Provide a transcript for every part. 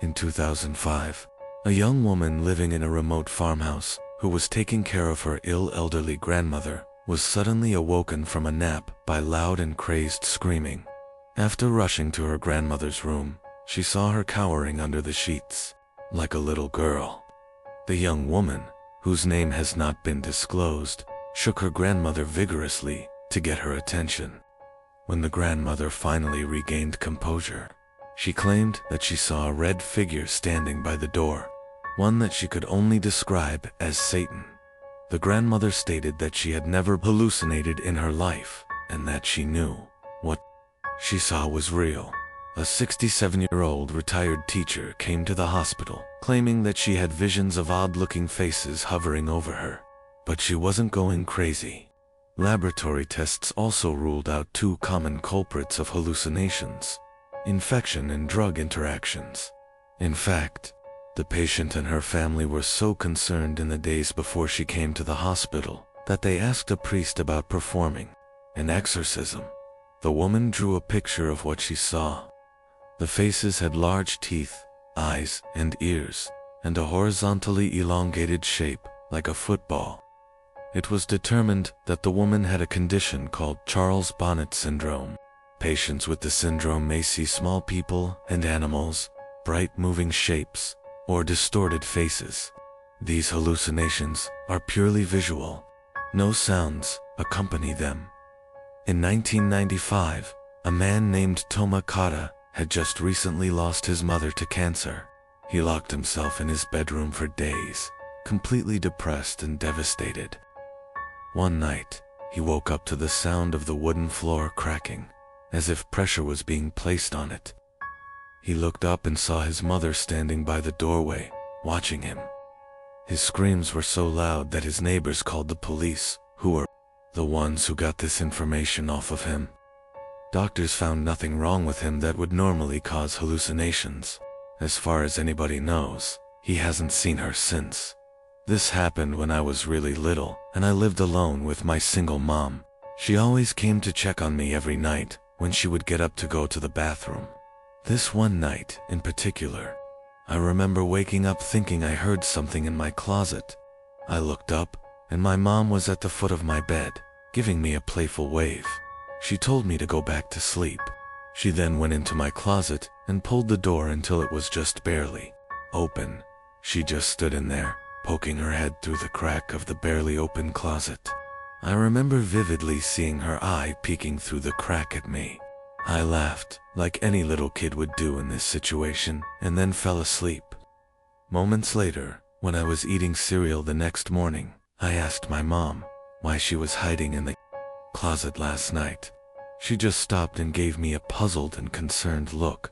In 2005, a young woman living in a remote farmhouse who was taking care of her ill elderly grandmother was suddenly awoken from a nap by loud and crazed screaming. After rushing to her grandmother's room, she saw her cowering under the sheets, like a little girl. The young woman, whose name has not been disclosed, shook her grandmother vigorously to get her attention. When the grandmother finally regained composure, she claimed that she saw a red figure standing by the door, one that she could only describe as Satan. The grandmother stated that she had never hallucinated in her life, and that she knew what she saw was real. A 67-year-old retired teacher came to the hospital, claiming that she had visions of odd-looking faces hovering over her. But she wasn't going crazy. Laboratory tests also ruled out two common culprits of hallucinations: infection and drug interactions. In fact, the patient and her family were so concerned in the days before she came to the hospital that they asked a priest about performing an exorcism. The woman drew a picture of what she saw. The faces had large teeth, eyes, and ears, and a horizontally elongated shape like a football. It was determined that the woman had a condition called Charles Bonnet syndrome. Patients with the syndrome may see small people and animals, bright moving shapes, or distorted faces. These hallucinations are purely visual. No sounds accompany them. In 1995, a man named Toma Kata had just recently lost his mother to cancer. He locked himself in his bedroom for days, completely depressed and devastated. One night, he woke up to the sound of the wooden floor cracking, as if pressure was being placed on it. He looked up and saw his mother standing by the doorway, watching him. His screams were so loud that his neighbors called the police, who were the ones who got this information off of him. Doctors found nothing wrong with him that would normally cause hallucinations. As far as anybody knows, he hasn't seen her since. This happened when I was really little, and I lived alone with my single mom. She always came to check on me every night when she would get up to go to the bathroom. This one night, in particular, I remember waking up thinking I heard something in my closet. I looked up, and my mom was at the foot of my bed, giving me a playful wave. She told me to go back to sleep. She then went into my closet and pulled the door until it was just barely open. She just stood in there, poking her head through the crack of the barely open closet. I remember vividly seeing her eye peeking through the crack at me. I laughed, like any little kid would do in this situation, and then fell asleep. Moments later, when I was eating cereal the next morning, I asked my mom why she was hiding in the closet last night. She just stopped and gave me a puzzled and concerned look.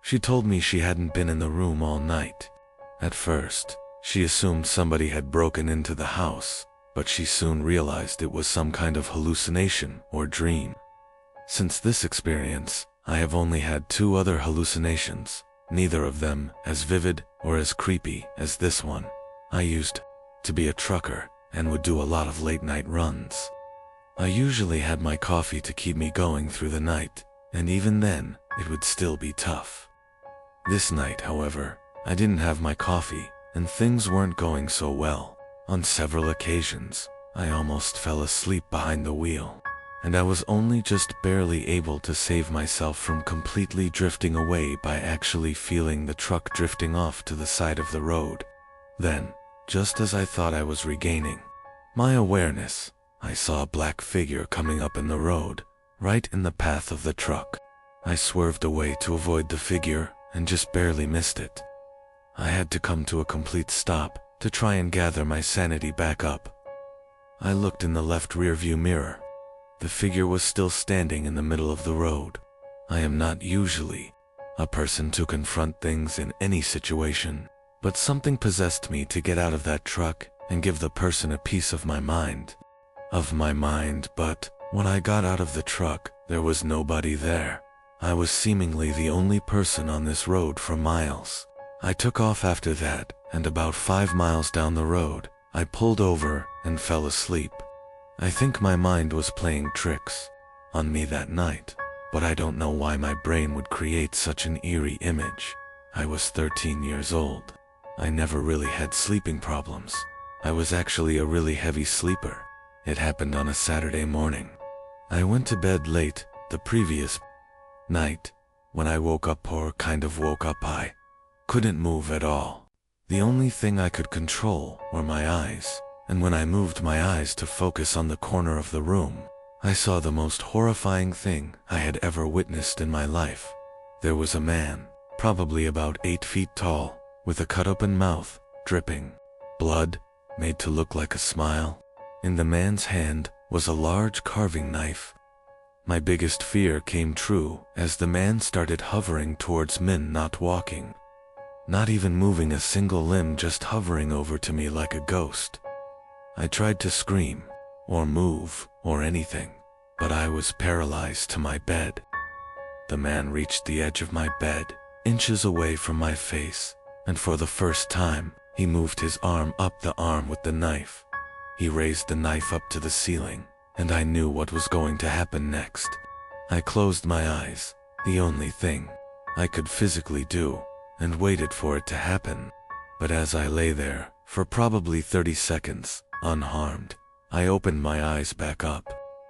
She told me she hadn't been in the room all night. At first, she assumed somebody had broken into the house, but she soon realized it was some kind of hallucination or dream. Since this experience, I have only had 2 other hallucinations, neither of them as vivid or as creepy as this one. I used to be a trucker and would do a lot of late-night runs. I usually had my coffee to keep me going through the night, and even then, it would still be tough. This night, however, I didn't have my coffee, and things weren't going so well. On several occasions, I almost fell asleep behind the wheel, and I was only just barely able to save myself from completely drifting away by actually feeling the truck drifting off to the side of the road. Then, just as I thought I was regaining my awareness, I saw a black figure coming up in the road, right in the path of the truck. I swerved away to avoid the figure and just barely missed it. I had to come to a complete stop to try and gather my sanity back up. I looked in the left rearview mirror. The figure was still standing in the middle of the road. I am not usually a person to confront things in any situation, but something possessed me to get out of that truck and give the person a piece of my mind. But when I got out of the truck, there was nobody there. I was seemingly the only person on this road for miles. I took off after that, and about 5 miles down the road, I pulled over and fell asleep. I think my mind was playing tricks on me that night, but I don't know why my brain would create such an eerie image. I was 13 years old. I never really had sleeping problems. I was actually a really heavy sleeper. It happened on a Saturday morning. I went to bed late the previous night. When I woke up, I couldn't move at all. The only thing I could control were my eyes, and when I moved my eyes to focus on the corner of the room, I saw the most horrifying thing I had ever witnessed in my life. There was a man, probably about 8 feet tall, with a cut-open mouth, dripping blood, made to look like a smile. In the man's hand was a large carving knife. My biggest fear came true as the man started hovering towards me, not walking, not even moving a single limb, just hovering over to me like a ghost. I tried to scream, or move, or anything, but I was paralyzed to my bed. The man reached the edge of my bed, inches away from my face, and for the first time, he moved his arm up the arm with the knife. He raised the knife up to the ceiling, and I knew what was going to happen next. I closed my eyes, the only thing I could physically do, and waited for it to happen. But as I lay there, for probably 30 seconds, unharmed, I opened my eyes back up.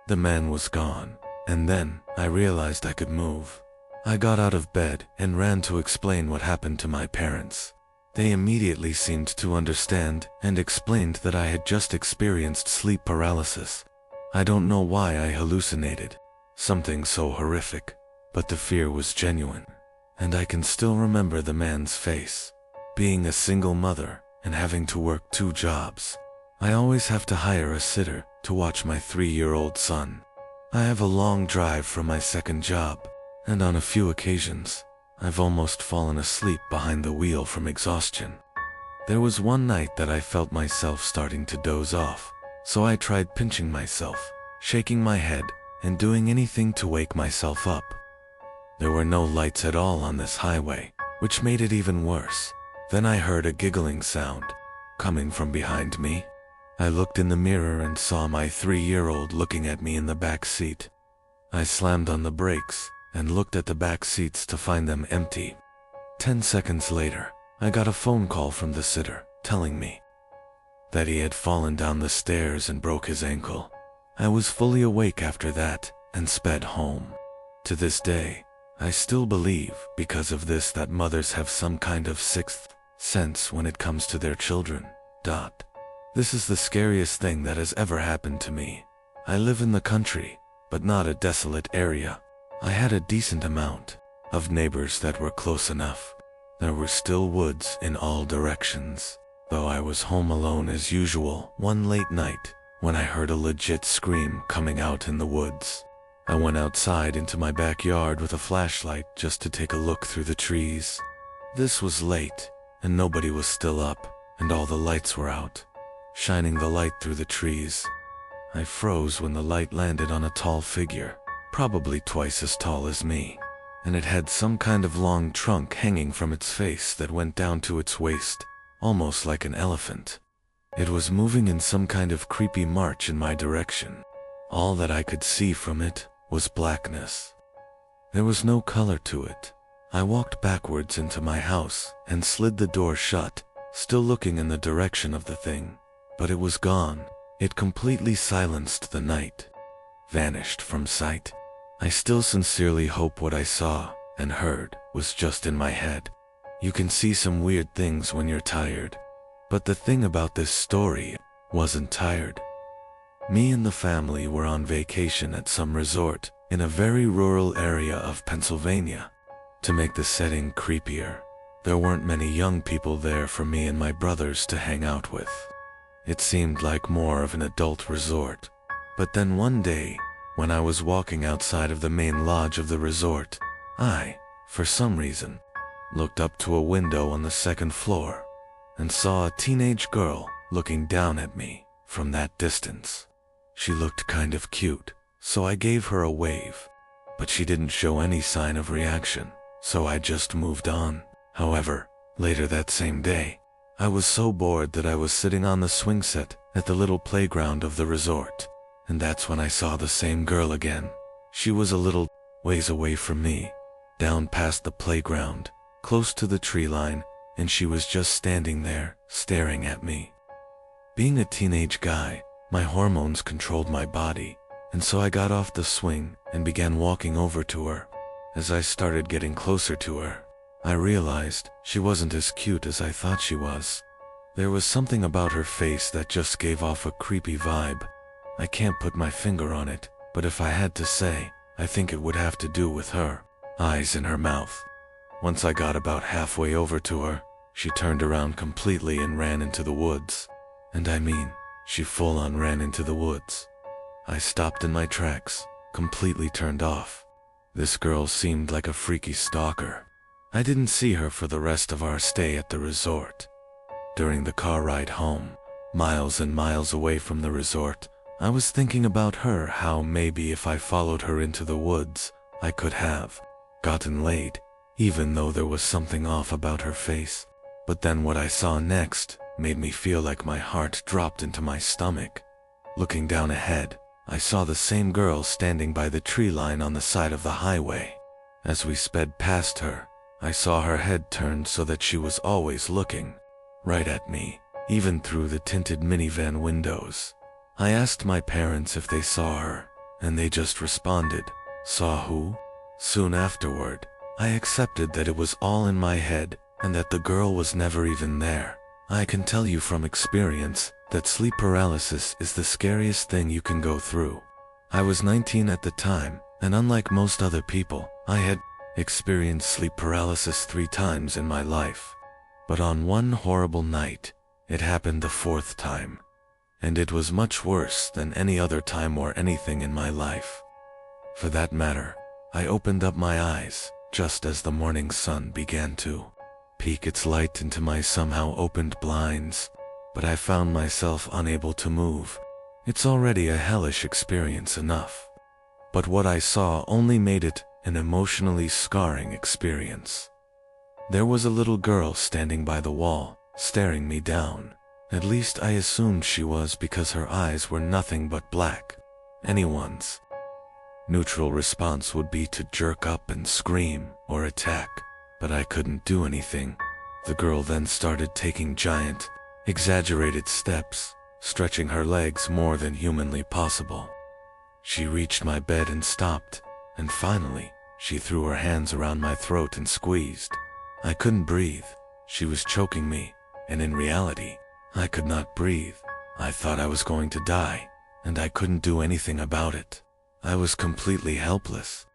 The man was gone, and then I realized I could move. I got out of bed and ran to explain what happened to my parents. They immediately seemed to understand and explained that I had just experienced sleep paralysis. I don't know why I hallucinated something so horrific, but the fear was genuine, and I can still remember the man's face. Being a single mother and having to work 2 jobs, I always have to hire a sitter to watch my 3-year-old son. I have a long drive from my second job, and on a few occasions, I've almost fallen asleep behind the wheel from exhaustion. There was one night that I felt myself starting to doze off, so I tried pinching myself, shaking my head, and doing anything to wake myself up. There were no lights at all on this highway, which made it even worse. Then I heard a giggling sound coming from behind me. I looked in the mirror and saw my 3-year-old looking at me in the back seat. I slammed on the brakes and looked at the back seats to find them empty. 10 seconds later, I got a phone call from the sitter telling me that he had fallen down the stairs and broke his ankle. I was fully awake after that and sped home. To this day, I still believe, because of this, that mothers have some kind of sixth sense when it comes to their children. This is the scariest thing that has ever happened to me. I live in the country, but not a desolate area. I had a decent amount of neighbors that were close enough. There were still woods in all directions. Though I was home alone as usual one late night when I heard a legit scream coming out in the woods. I went outside into my backyard with a flashlight just to take a look through the trees. This was late, and nobody was still up, and all the lights were out, shining the light through the trees. I froze when the light landed on a tall figure, probably twice as tall as me, and it had some kind of long trunk hanging from its face that went down to its waist, almost like an elephant. It was moving in some kind of creepy march in my direction. All that I could see from it was blackness. There was no color to it. I walked backwards into my house and slid the door shut, still looking in the direction of the thing, but it was gone. It completely silenced the night, vanished from sight. I still sincerely hope what I saw and heard was just in my head. You can see some weird things when you're tired, but the thing about this story wasn't tired. Me and the family were on vacation at some resort in a very rural area of Pennsylvania. To make the setting creepier, there weren't many young people there for me and my brothers to hang out with. It seemed like more of an adult resort. But then one day, when I was walking outside of the main lodge of the resort, I, for some reason, looked up to a window on the 2nd floor and saw a teenage girl looking down at me from that distance. She looked kind of cute, so I gave her a wave, but she didn't show any sign of reaction, so I just moved on. However, later that same day, I was so bored that I was sitting on the swing set at the little playground of the resort, and that's when I saw the same girl again. She was a little ways away from me, down past the playground, close to the tree line, and she was just standing there, staring at me. Being a teenage guy, my hormones controlled my body, and so I got off the swing and began walking over to her. As I started getting closer to her, I realized she wasn't as cute as I thought she was. There was something about her face that just gave off a creepy vibe. I can't put my finger on it, but if I had to say, I think it would have to do with her eyes and her mouth. Once I got about halfway over to her, she turned around completely and ran into the woods. And I mean, she full-on ran into the woods. I stopped in my tracks, completely turned off. This girl seemed like a freaky stalker. I didn't see her for the rest of our stay at the resort. During the car ride home, miles and miles away from the resort, I was thinking about her, how maybe if I followed her into the woods, I could have gotten laid, even though there was something off about her face. But then what I saw next made me feel like my heart dropped into my stomach. Looking down ahead, I saw the same girl standing by the tree line on the side of the highway. As we sped past her, I saw her head turned so that she was always looking right at me, even through the tinted minivan windows. I asked my parents if they saw her, and they just responded, "Saw who?" Soon afterward, I accepted that it was all in my head and that the girl was never even there. I can tell you from experience that sleep paralysis is the scariest thing you can go through. I was 19 at the time, and unlike most other people, I had experienced sleep paralysis 3 times in my life. But on one horrible night, it happened the 4th time. And it was much worse than any other time or anything in my life. For that matter, I opened up my eyes just as the morning sun began to peek its light into my somehow opened blinds, but I found myself unable to move. It's already a hellish experience enough. But what I saw only made it an emotionally scarring experience. There was a little girl standing by the wall, staring me down. At least I assumed she was, because her eyes were nothing but black. Anyone's neutral response would be to jerk up and scream or attack, but I couldn't do anything. The girl then started taking giant, exaggerated steps, stretching her legs more than humanly possible. She reached my bed and stopped, and finally, she threw her hands around my throat and squeezed. I couldn't breathe. She was choking me, and in reality, I could not breathe. I thought I was going to die, and I couldn't do anything about it. I was completely helpless.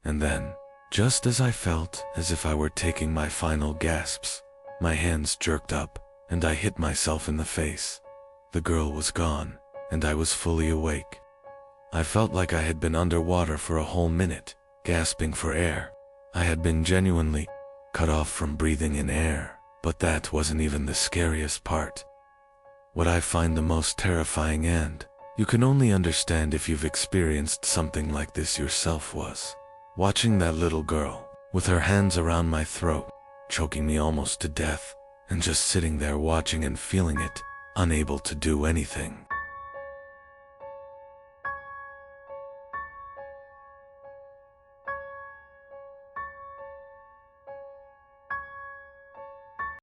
And then, just as I felt as if I were taking my final gasps, my hands jerked up, and I hit myself in the face. The girl was gone, and I was fully awake. I felt like I had been underwater for a whole minute, gasping for air. I had been genuinely cut off from breathing in air, but that wasn't even the scariest part. What I find the most terrifying, and you can only understand if you've experienced something like this yourself, was watching that little girl, with her hands around my throat, choking me almost to death, and just sitting there watching and feeling it, unable to do anything.